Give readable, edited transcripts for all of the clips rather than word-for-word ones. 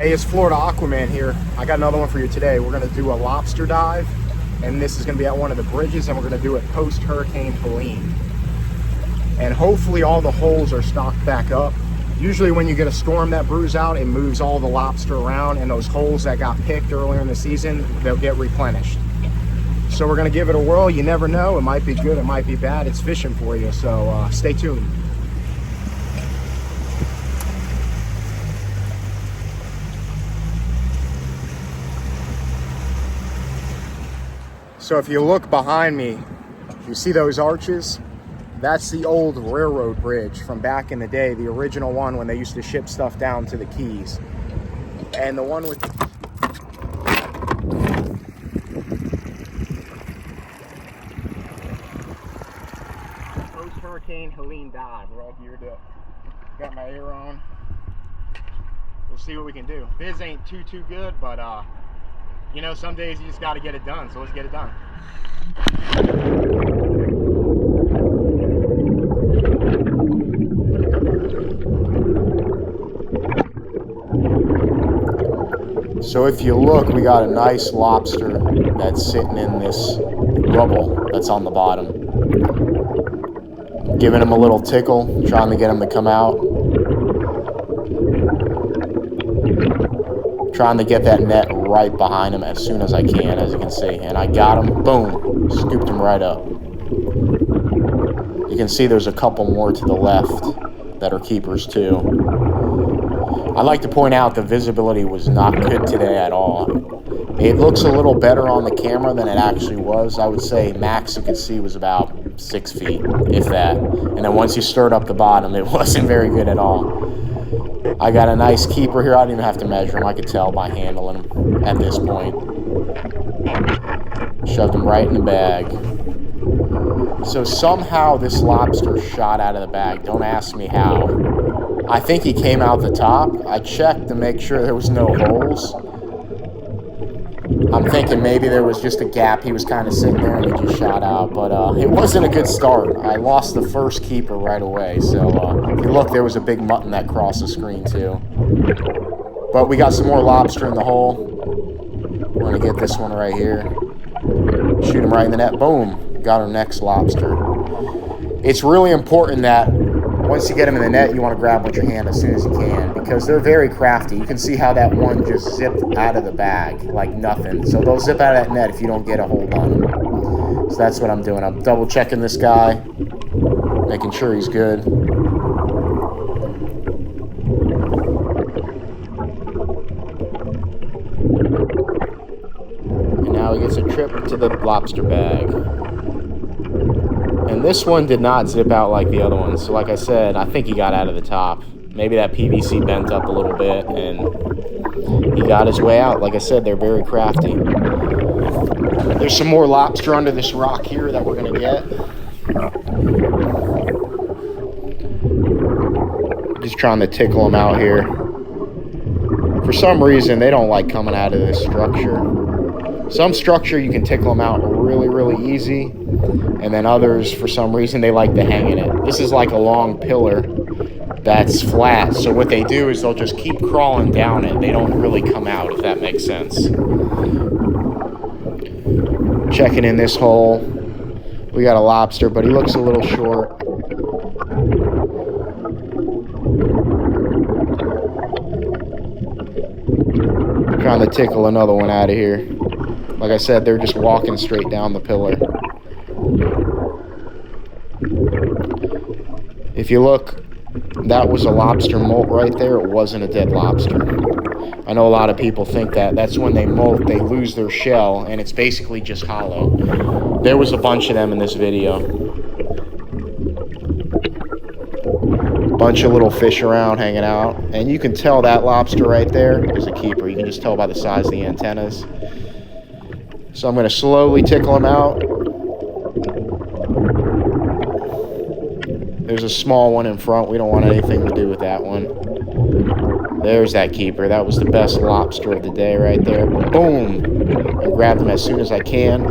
Hey, it's Florida Aquaman here. I got another one for you today. We're going to do a lobster dive, and this is going to be at one of the bridges, and we're going to do it post-Hurricane Helene. And hopefully all the holes are stocked back up. Usually when you get a storm that brews out, it moves all the lobster around, and those holes that got picked earlier in the season, they'll get replenished. So we're going to give it a whirl. You never know. It might be good. It might be bad. It's fishing for you, so stay tuned. So if you look behind me, you see those arches? That's the old railroad bridge from back in the day, the original one when they used to ship stuff down to the Keys. And the one with post-Hurricane Helene dive. We're all geared up. Got my air on. We'll see what we can do. Viz ain't too good, but you know, some days you just got to get it done, so let's get it done. So if you look, we got a nice lobster that's sitting in this rubble that's on the bottom. Giving him a little tickle, trying to get him to come out. Trying to get that net right behind him as soon as I can, as you can see. And I got him, boom, scooped him right up. You can see there's a couple more to the left that are keepers too. I'd like to point out the visibility was not good today at all. It looks a little better on the camera than it actually was. I would say max you could see was about 6 feet, if that. And then once you stirred up the bottom, it wasn't very good at all. I got a nice keeper here. I didn't even have to measure him. I could tell by handling him at this point. Shoved him right in the bag. So somehow this lobster shot out of the bag. Don't ask me how. I think he came out the top. I checked to make sure there was no holes. I'm thinking maybe there was just a gap. He was kind of sitting there and he just shot out. But it wasn't a good start. I lost the first keeper right away. So if you look, there was a big mutton that crossed the screen too. But we got some more lobster in the hole. We're going to get this one right here. Shoot him right in the net. Boom. Got our next lobster. It's really important that once you get them in the net, you want to grab with your hand as soon as you can because they're very crafty. You can see how that one just zipped out of the bag like nothing. So they'll zip out of that net if you don't get a hold on them. So that's what I'm doing. I'm double checking this guy, making sure he's good. And now he gets a trip to the lobster bag. And this one did not zip out like the other ones. So like I said, I think he got out of the top. Maybe that PVC bent up a little bit and he got his way out. Like I said, they're very crafty. There's some more lobster under this rock here that we're going to get. Just trying to tickle them out here. For some reason, they don't like coming out of this structure. Some structure you can tickle them out really easy. And then others, for some reason, they like to hang in it. This is like a long pillar that's flat. So what they do is they'll just keep crawling down it. They don't really come out, if that makes sense. Checking in this hole. We got a lobster, but he looks a little short. Trying to tickle another one out of here. Like I said, they're just walking straight down the pillar. If you look, that was a lobster molt right there. It wasn't a dead lobster. I know a lot of people think that. That's when they molt, they lose their shell, and it's basically just hollow. There was a bunch of them in this video. Bunch of little fish around hanging out. And you can tell that lobster right there is a keeper. You can just tell by the size of the antennas. So I'm going to slowly tickle him out. There's a small one in front. We don't want anything to do with that one. There's that keeper. That was the best lobster of the day right there. Boom! I grabbed him as soon as I can.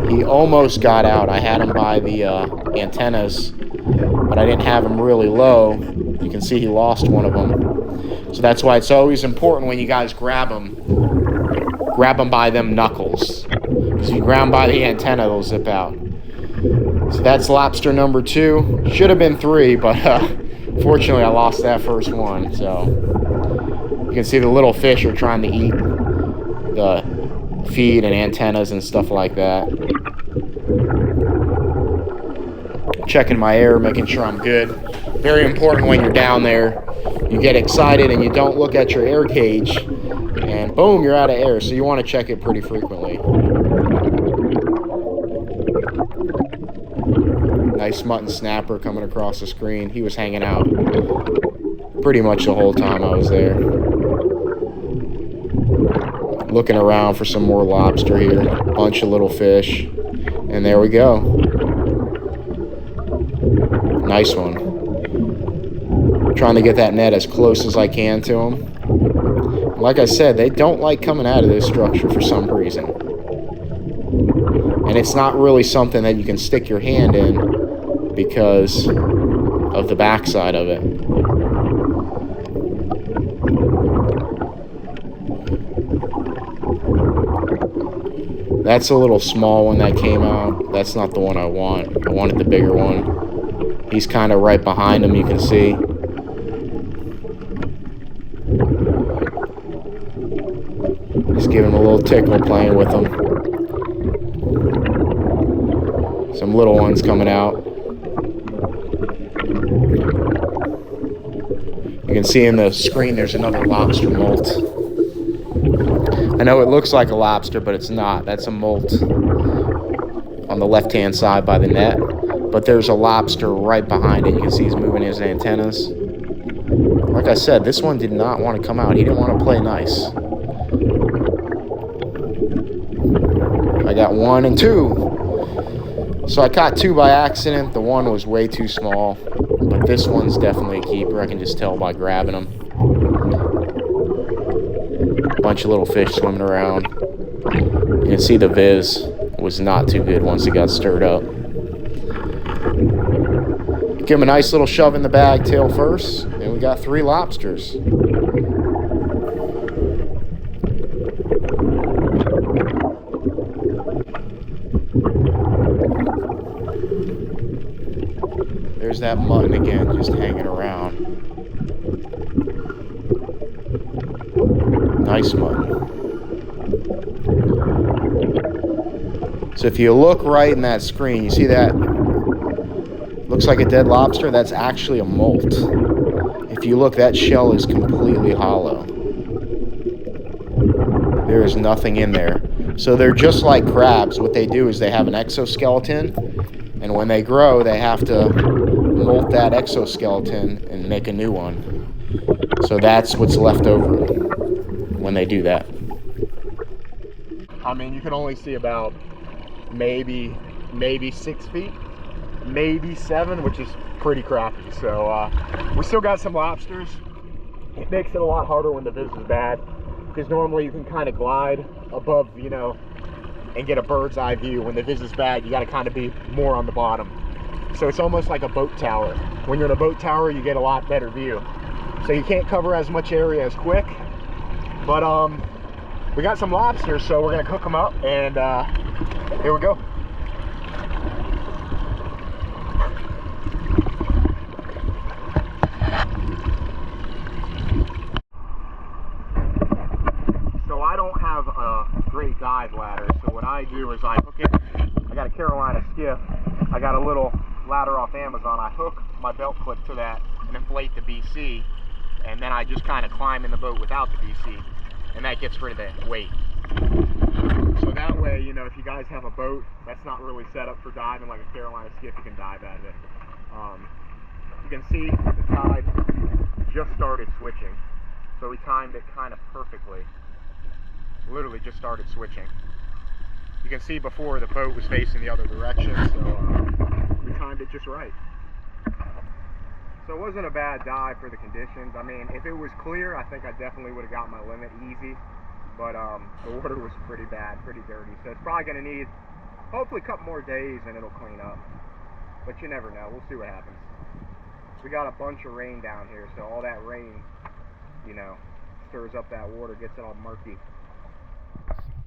He almost got out. I had him by the antennas, but I didn't have him really low. You can see he lost one of them. So that's why it's always important when you guys grab them by them knuckles. Because if you grab them by the antenna, they'll zip out. So that's lobster number 2. Should have been 3, but fortunately I lost that first one. So you can see the little fish are trying to eat the feed and antennas and stuff like that. Checking my air, making sure I'm good. Very important when you're down there. You get excited and you don't look at your air gauge, and boom, you're out of air. So you want to check it pretty frequently. Nice mutton snapper coming across the screen. He was hanging out pretty much the whole time I was there. Looking around for some more lobster here. Bunch of little fish. And there we go. Nice one. Trying to get that net as close as I can to them. Like I said, they don't like coming out of this structure for some reason. And it's not really something that you can stick your hand in because of the backside of it. That's a little small one that came out. That's not the one I want. I wanted the bigger one. He's kind of right behind him, you can see. Just giving him a little tickle, playing with him. Some little ones coming out. You can see in the screen there's another lobster molt. I know it looks like a lobster, but it's not. That's a molt on the left-hand side by the net. But there's a lobster right behind it. You can see he's moving his antennas. Like I said, this one did not want to come out. He didn't want to play nice. I got 1 and 2. So I caught 2 by accident. The one was way too small. But this one's definitely a keeper. I can just tell by grabbing them. Bunch of little fish swimming around. You can see the viz was not too good once it got stirred up. Give him a nice little shove in the bag, tail first, and we got 3 lobsters. There's that mutton again, just hanging around. Nice mutton. So if you look right in that screen, you see that looks like a dead lobster. That's actually a molt. If you look, that shell is completely hollow. There is nothing in there. So they're just like crabs. What they do is they have an exoskeleton, and when they grow, they have to molt that exoskeleton and make a new one. So that's what's left over when they do that. I mean, you can only see about maybe 6 feet. Maybe 7, which is pretty crappy. So we still got some lobsters. It makes it a lot harder when the viz is bad, because normally you can kind of glide above, you know, and get a bird's eye view. When the viz is bad, you got to kind of be more on the bottom. So it's almost like a boat tower. When you're in a boat tower, you get a lot better view. So you can't cover as much area as quick. But we got some lobsters, so we're gonna cook them up, and here we go. Great dive ladder, so what I do is I hook it. I got a Carolina skiff. I got a little ladder off Amazon. I hook my belt clip to that and inflate the BC, and then I just kind of climb in the boat without the BC, and that gets rid of the weight. So that way, you know, if you guys have a boat that's not really set up for diving like a Carolina skiff, you can dive out of it. You can see the tide just started switching, so we timed it kind of perfectly. Literally just started switching. You can see before the boat was facing the other direction, so we timed it just right. So it wasn't a bad dive for the conditions. I mean, if it was clear, I think I definitely would have got my limit easy, but the water was pretty bad, pretty dirty, so it's probably going to need hopefully a couple more days and it'll clean up, but you never know. We'll see what happens. We got a bunch of rain down here, so all that rain, you know, stirs up that water, gets it all murky.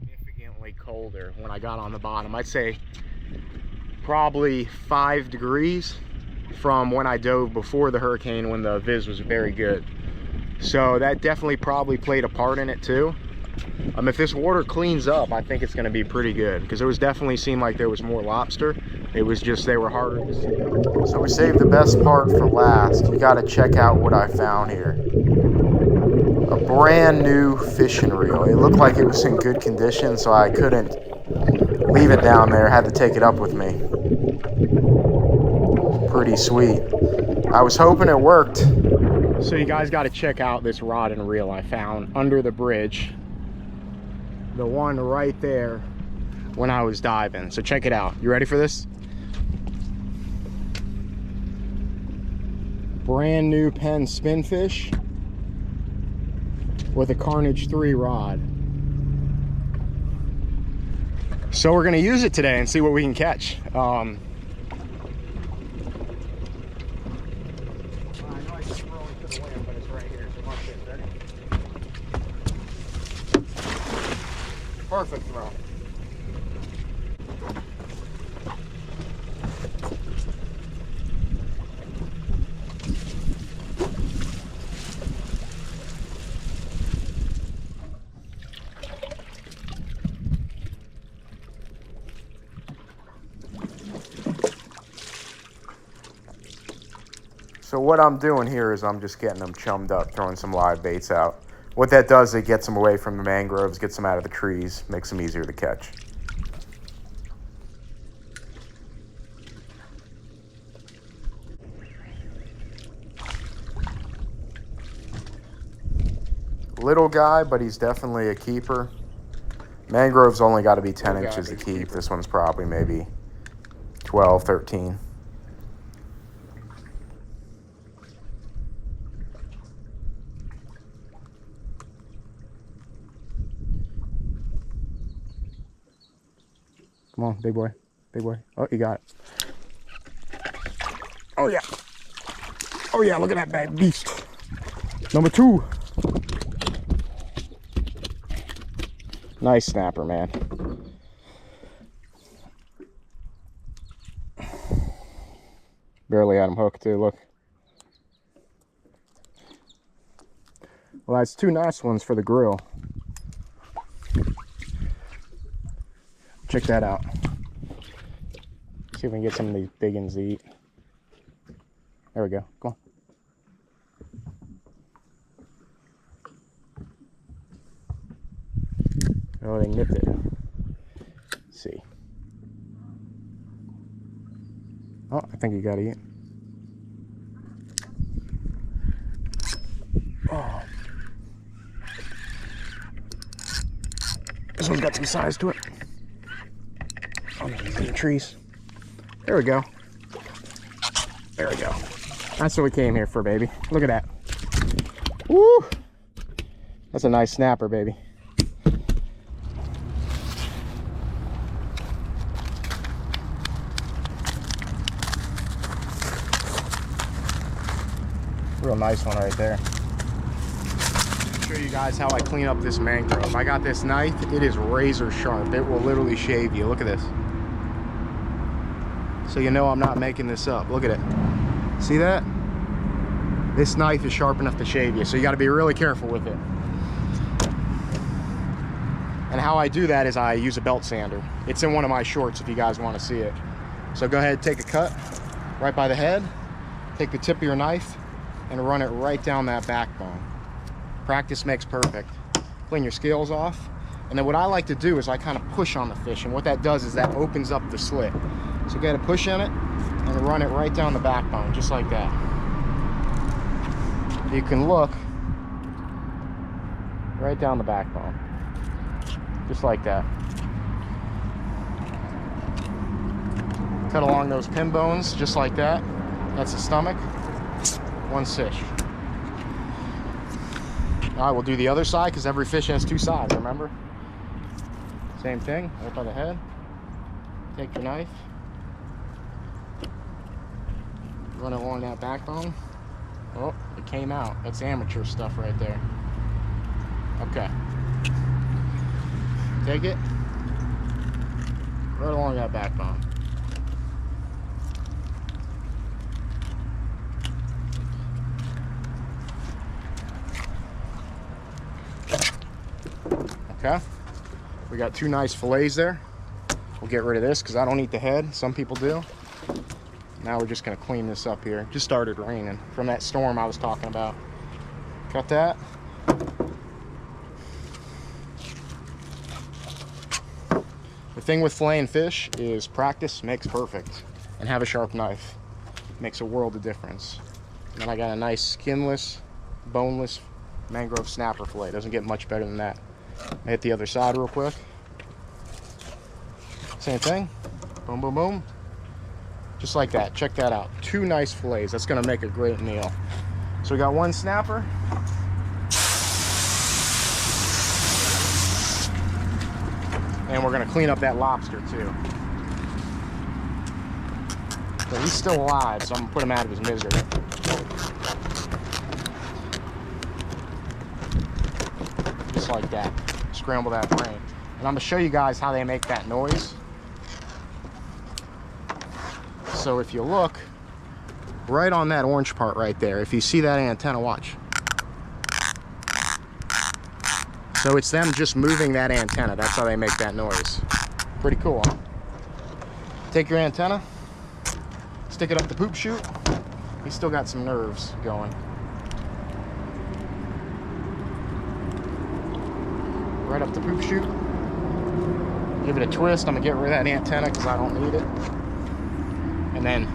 Significantly colder when I got on the bottom. I'd say probably 5 degrees from when I dove before the hurricane, when the viz was very good. So that definitely probably played a part in it too. If this water cleans up, I think it's going to be pretty good, because it was definitely seemed like there was more lobster. It was just they were harder to see. So we saved the best part for last. You got to check out what I found here. A brand new fishing reel. It looked like it was in good condition, so I couldn't leave it down there. Had to take it up with me. Pretty sweet. I was hoping it worked. So you guys got to check out this rod and reel I found under the bridge. The one right there when I was diving. So check it out. You ready for this? Brand new Penn Spinfish with a Carnage 3 rod. So we're gonna use it today and see what we can catch. I know I just throw it to the land, but it's right here. So watch this. Ready? Perfect throw. So what I'm doing here is I'm just getting them chummed up, throwing some live baits out. What that does, it gets them away from the mangroves, gets them out of the trees, makes them easier to catch. Little guy, but he's definitely a keeper. Mangrove's only got to be 10 inches to keep. This one's probably maybe 12, 13. Come on, big boy, big boy. Oh, you got it. Oh yeah. Oh yeah, look at that bad beast. Number 2. Nice snapper, man. Barely had him hooked too, look. Well, that's 2 nice ones for the grill. Check that out. See if we can get some of these big ones to eat. There we go. Come on. Oh, they nipped it. Let's see. Oh, I think you got to eat. Oh. This one's got some size to it. Oh, he's in the trees. There we go. There we go. That's what we came here for, baby. Look at that. Woo! That's a nice snapper, baby. Real nice one right there. Show you guys how I clean up this mangrove. I got this knife. It is razor sharp. It will literally shave you. Look at this. So you know I'm not making this up. Look at it. See that? This knife is sharp enough to shave you, so you got to be really careful with it. And how I do that is I use a belt sander. It's in one of my shorts if you guys want to see it. So go ahead, take a cut right by the head, take the tip of your knife and run it right down that backbone. Practice makes perfect. Clean your scales off. And then what I like to do is I kind of push on the fish, and what that does is that opens up the slit. So get a push on it and run it right down the backbone, just like that. You can look right down the backbone, just like that. Cut along those pin bones, just like that. That's the stomach. 1 stitch. All right, we'll do the other side because every fish has 2 sides, remember? Same thing, right by the head. Take your knife. Run it along that backbone. Oh, it came out. That's amateur stuff right there. Okay. Take it. Right along that backbone. Okay. We got 2 nice fillets there. We'll get rid of this because I don't eat the head. Some people do. Now we're just going to clean this up here. Just started raining from that storm I was talking about. Got that. The thing with filleting fish is practice makes perfect. And have a sharp knife. Makes a world of difference. And then I got a nice skinless, boneless mangrove snapper fillet. Doesn't get much better than that. I hit the other side real quick. Same thing. Boom, boom, boom. Just like that. Check that out. 2 nice fillets. That's going to make a great meal. So we got 1 snapper. And we're going to clean up that lobster too. So he's still alive, so I'm going to put him out of his misery. Just like that. Scramble that brain. And I'm going to show you guys how they make that noise. So if you look right on that orange part right there, if you see that antenna, watch. So it's them just moving that antenna. That's how they make that noise. Pretty cool, huh? Take your antenna, stick it up the poop chute. He's still got some nerves going. Right up the poop chute. Give it a twist. I'm gonna get rid of that antenna because I don't need it. And then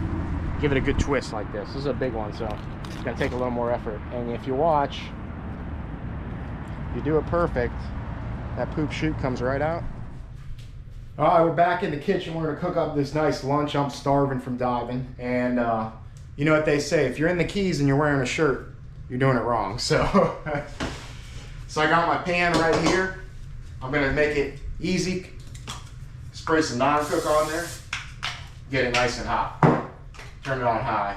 give it a good twist like this. This is a big one, so it's gonna take a little more effort. And if you watch, you do it perfect, that poop chute comes right out. All right, we're back in the kitchen. We're gonna cook up this nice lunch. I'm starving from diving. And you know what they say, if you're in the Keys and you're wearing a shirt, you're doing it wrong. So, so I got my pan right here. I'm gonna make it easy. Spray some non-cook on there. Get it nice and hot. Turn it on high.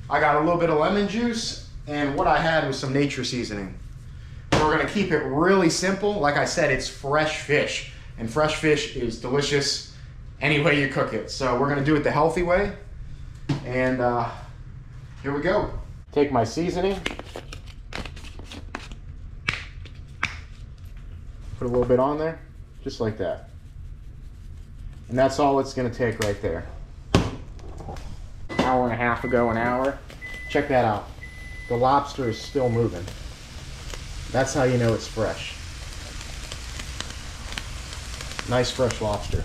I got a little bit of lemon juice, and what I had was some nature seasoning. We're gonna keep it really simple. Like I said, it's fresh fish, and fresh fish is delicious any way you cook it. So we're gonna do it the healthy way, and here we go. Take my seasoning, put a little bit on there, just like that. And that's all it's gonna take right there. Hour and a half ago, an hour. Check that out. The lobster is still moving. That's how you know it's fresh. Nice fresh lobster.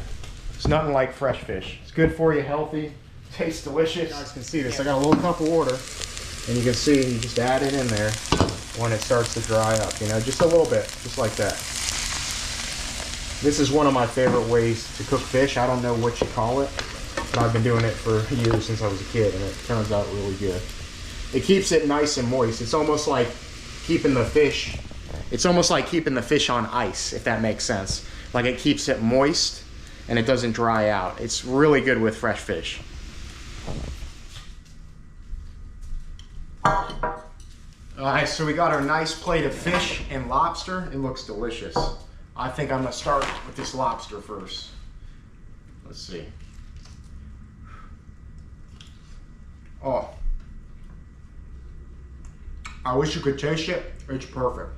It's nothing like fresh fish. It's good for you, healthy, tastes delicious. You guys can see this. I got a little cup of water, and you can see you just add it in there when it starts to dry up, you know, just a little bit, just like that. This is one of my favorite ways to cook fish. I don't know what you call it, but I've been doing it for years since I was a kid, and it turns out really good. It keeps it nice and moist. It's almost like keeping the fish, on ice, if that makes sense. Like it keeps it moist and it doesn't dry out. It's really good with fresh fish. Alright, so we got our nice plate of fish and lobster. It looks delicious. I think I'm gonna start with this lobster first. Let's see. Oh. I wish you could taste it. It's perfect.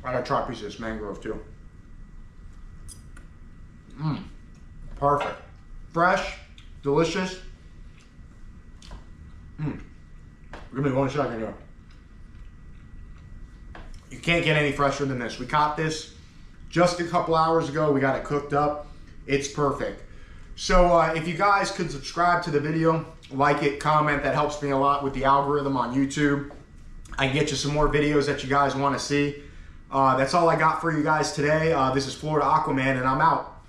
I gotta try a piece of this mangrove too. Perfect. Fresh, delicious. Give me 1 second here. You can't get any fresher than this. We caught this just a couple hours ago. We got it cooked up. It's perfect. So if you guys could subscribe to the video, like it, comment, that helps me a lot with the algorithm on YouTube. I can get you some more videos that you guys want to see. That's all I got for you guys today. This is Florida Aquaman, and I'm out.